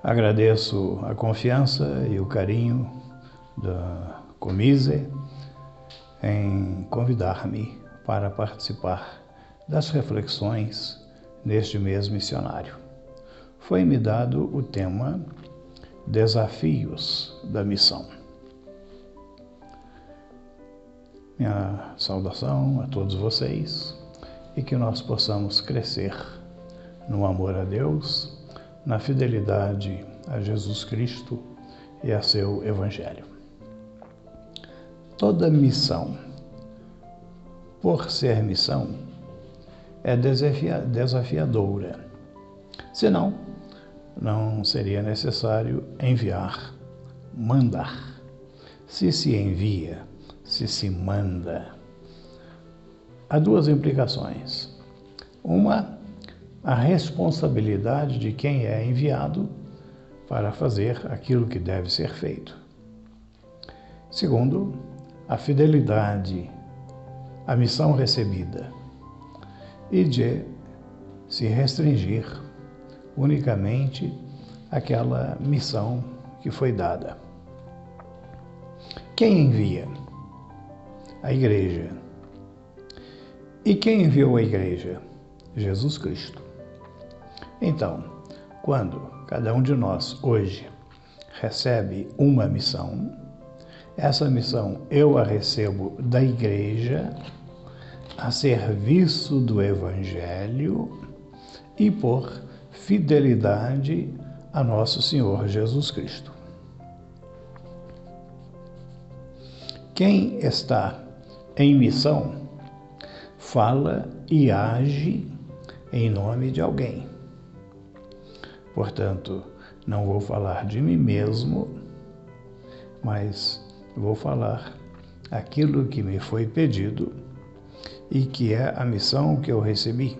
Agradeço a confiança e o carinho da Comise em convidar-me para participar das reflexões neste mês missionário. Foi-me dado o tema Desafios da Missão. Minha saudação a todos vocês e que nós possamos crescer no amor a Deus, na fidelidade a Jesus Cristo e a seu Evangelho. Toda missão, por ser missão, é desafiadora. Senão, não seria necessário enviar, mandar. Se se envia, se se manda, há duas implicações. Uma, a responsabilidade de quem é enviado para fazer aquilo que deve ser feito. Segundo, a fidelidade à missão recebida e de se restringir unicamente àquela missão que foi dada. Quem envia? A Igreja. E quem enviou a Igreja? Jesus Cristo. Então, quando cada um de nós hoje recebe uma missão, essa missão eu a recebo da Igreja a serviço do Evangelho e por fidelidade a nosso Senhor Jesus Cristo. Quem está em missão fala e age em nome de alguém. Portanto, não vou falar de mim mesmo, mas vou falar aquilo que me foi pedido e que é a missão que eu recebi.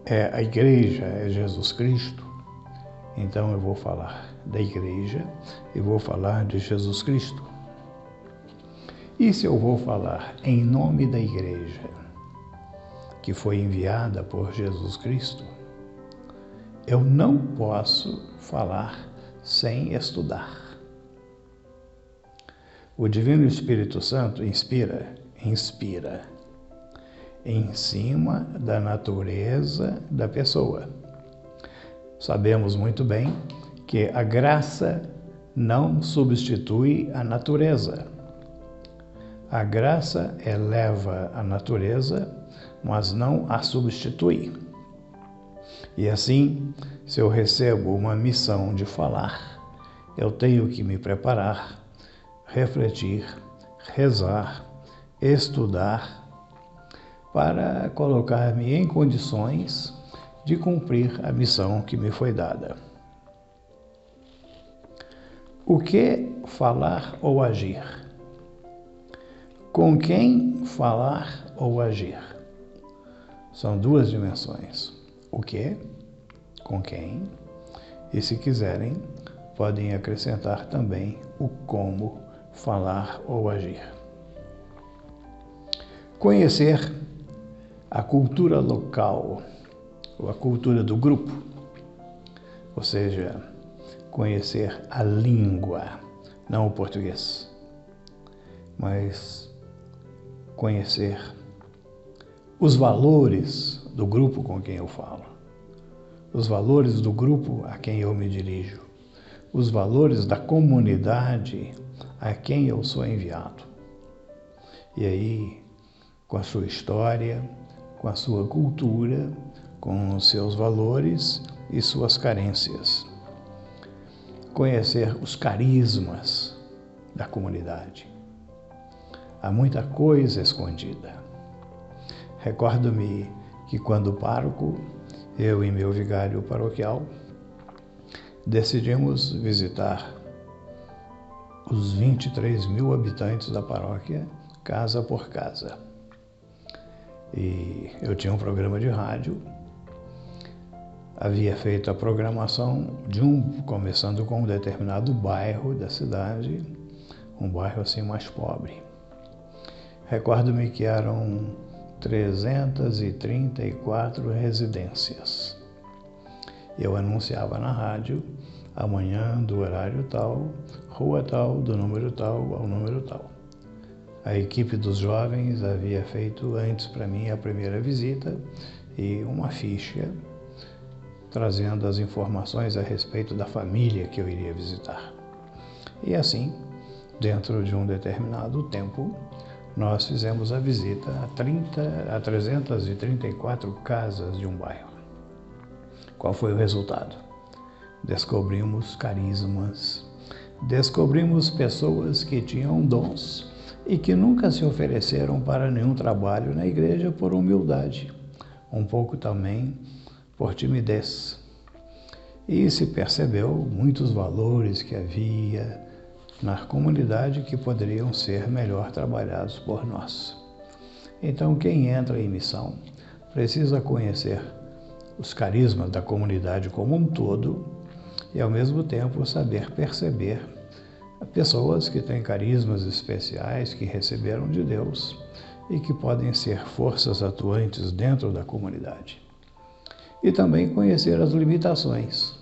É a Igreja, é Jesus Cristo. Então eu vou falar da Igreja e vou falar de Jesus Cristo. E se eu vou falar em nome da Igreja, que foi enviada por Jesus Cristo, eu não posso falar sem estudar. O Divino Espírito Santo inspira em cima da natureza da pessoa. Sabemos muito bem que a graça não substitui a natureza. A graça eleva a natureza, mas não a substitui. E assim, se eu recebo uma missão de falar, eu tenho que me preparar, refletir, rezar, estudar, para colocar-me em condições de cumprir a missão que me foi dada. O que falar ou agir? Com quem falar ou agir? São duas dimensões. O que, com quem, e se quiserem, podem acrescentar também o como falar ou agir. Conhecer a cultura local, ou a cultura do grupo, ou seja, conhecer a língua, não o português, mas conhecer os valores do grupo com quem eu falo, os valores do grupo a quem eu me dirijo, os valores da comunidade a quem eu sou enviado. E aí, com a sua história, com a sua cultura, com os seus valores e suas carências. Conhecer os carismas da comunidade. Há muita coisa escondida. Recordo-me que quando pároco, eu e meu vigário paroquial, decidimos visitar os 23 mil habitantes da paróquia, casa por casa. E eu tinha um programa de rádio, havia feito a programação começando com um determinado bairro da cidade, um bairro assim mais pobre. Recordo-me que eram 334 residências. eu anunciava na rádio, amanhã do horário tal, rua tal, do número tal ao número tal. A equipe dos jovens havia feito antes para mim a primeira visita e uma ficha trazendo as informações a respeito da família que eu iria visitar. E assim, dentro de um determinado tempo, nós fizemos a visita a 334 casas de um bairro. Qual foi o resultado? Descobrimos carismas, descobrimos pessoas que tinham dons e que nunca se ofereceram para nenhum trabalho na igreja por humildade, um pouco também por timidez. E se percebeu muitos valores que havia na comunidade que poderiam ser melhor trabalhados por nós. Então, quem entra em missão precisa conhecer os carismas da comunidade como um todo e, ao mesmo tempo, saber perceber pessoas que têm carismas especiais, que receberam de Deus e que podem ser forças atuantes dentro da comunidade. E também conhecer as limitações,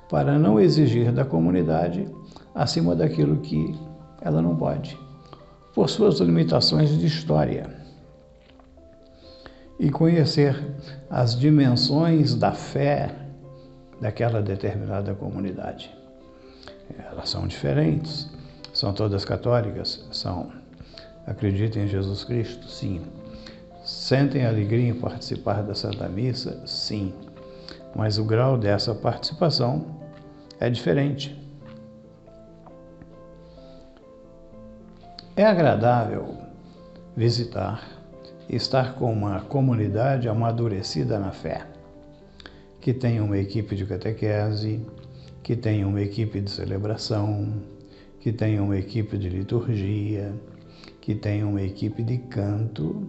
para não exigir da comunidade acima daquilo que ela não pode, por suas limitações de história. E conhecer as dimensões da fé daquela determinada comunidade. Elas são diferentes, são todas católicas? São. Acreditam em Jesus Cristo? Sim. Sentem alegria em participar da Santa Missa? Sim. Mas o grau dessa participação é diferente. É agradável visitar e estar com uma comunidade amadurecida na fé, que tem uma equipe de catequese, que tem uma equipe de celebração, que tem uma equipe de liturgia, que tem uma equipe de canto,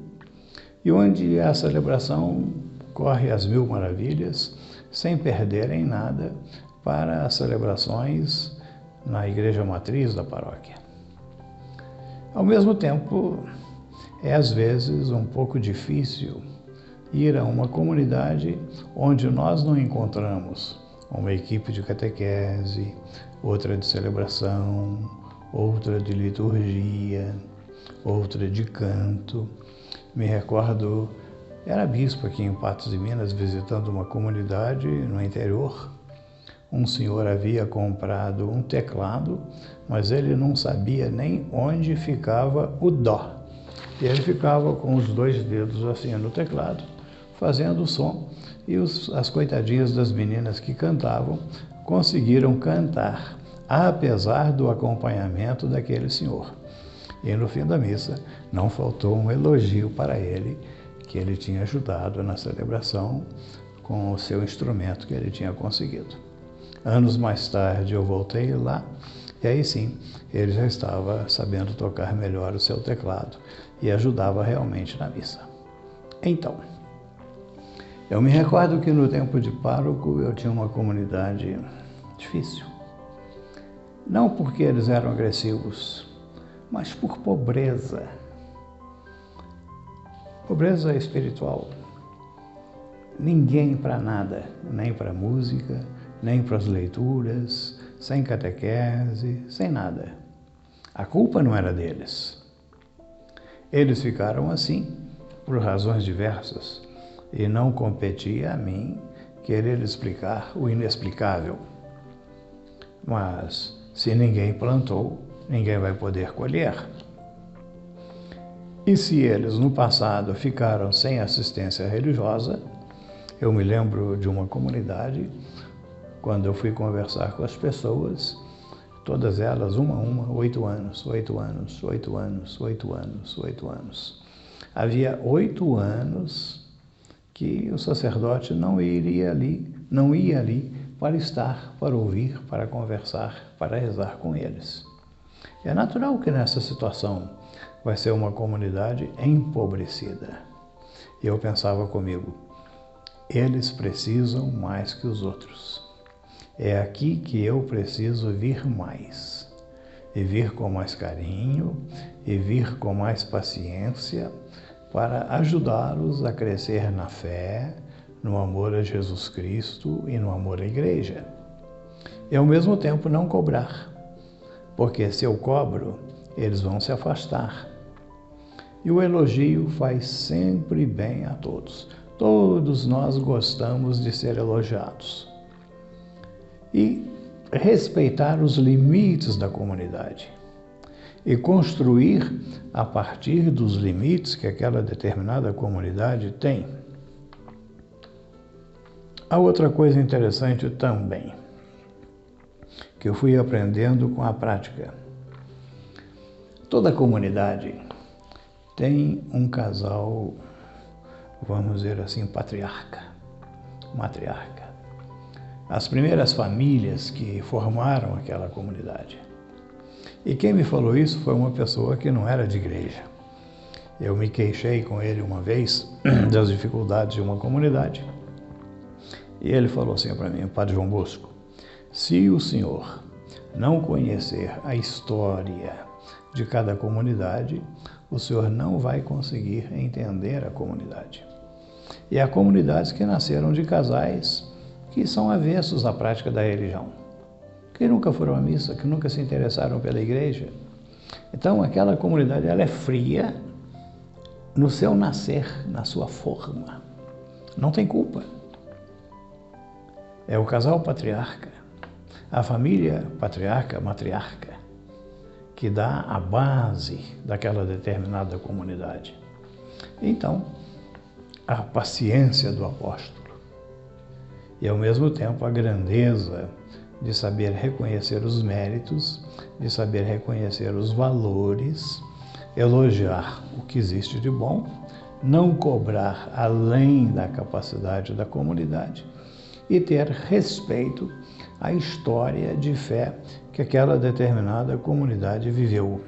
e onde a celebração corre às mil maravilhas, sem perderem nada para as celebrações na igreja matriz da paróquia. Ao mesmo tempo, é às vezes um pouco difícil ir a uma comunidade onde nós não encontramos uma equipe de catequese, outra de celebração, outra de liturgia, outra de canto. Me recordo, era bispo aqui em Patos de Minas, visitando uma comunidade no interior. Um senhor havia comprado um teclado, mas ele não sabia nem onde ficava o dó. E ele ficava com os dois dedos assim no teclado, fazendo o som, e as coitadinhas das meninas que cantavam conseguiram cantar, apesar do acompanhamento daquele senhor. E no fim da missa não faltou um elogio para ele, que ele tinha ajudado na celebração com o seu instrumento que ele tinha conseguido. Anos mais tarde eu voltei lá, e aí sim, ele já estava sabendo tocar melhor o seu teclado e ajudava realmente na missa. Então, eu me recordo que no tempo de pároco eu tinha uma comunidade difícil. Não porque eles eram agressivos, mas por pobreza. Pobreza espiritual. Ninguém para nada, nem para música, nem para as leituras, sem catequese, sem nada. A culpa não era deles. Eles ficaram assim por razões diversas e não competia a mim querer explicar o inexplicável. Mas se ninguém plantou, ninguém vai poder colher. E se eles no passado ficaram sem assistência religiosa, eu me lembro de uma comunidade, quando eu fui conversar com as pessoas, todas elas, uma a uma, 8 anos, 8 anos, 8 anos, 8 anos, 8 anos. Havia 8 anos que o sacerdote não ia ali para estar, para ouvir, para conversar, para rezar com eles. É natural que nessa situação vai ser uma comunidade empobrecida. E eu pensava comigo, eles precisam mais que os outros. É aqui que eu preciso vir mais. E vir com mais carinho, e vir com mais paciência, para ajudá-los a crescer na fé, no amor a Jesus Cristo e no amor à igreja. E ao mesmo tempo não cobrar, porque se eu cobro, eles vão se afastar. E o elogio faz sempre bem a todos. Todos nós gostamos de ser elogiados. E respeitar os limites da comunidade. E construir a partir dos limites que aquela determinada comunidade tem. Há outra coisa interessante também, que eu fui aprendendo com a prática. Toda comunidade tem um casal, vamos dizer assim, patriarca, matriarca. As primeiras famílias que formaram aquela comunidade. E quem me falou isso foi uma pessoa que não era de igreja. Eu me queixei com ele uma vez das dificuldades de uma comunidade. E ele falou assim para mim, Padre João Bosco, se o senhor não conhecer a história de cada comunidade, o senhor não vai conseguir entender a comunidade. E há comunidades que nasceram de casais que são avessos à prática da religião, que nunca foram à missa, que nunca se interessaram pela igreja. Então, aquela comunidade ela é fria no seu nascer, na sua forma. Não tem culpa. É o casal patriarca, a família patriarca, matriarca, que dá a base daquela determinada comunidade. Então, a paciência do apóstolo e, ao mesmo tempo, a grandeza de saber reconhecer os méritos, de saber reconhecer os valores, elogiar o que existe de bom, não cobrar além da capacidade da comunidade e ter respeito à história de fé que aquela determinada comunidade viveu.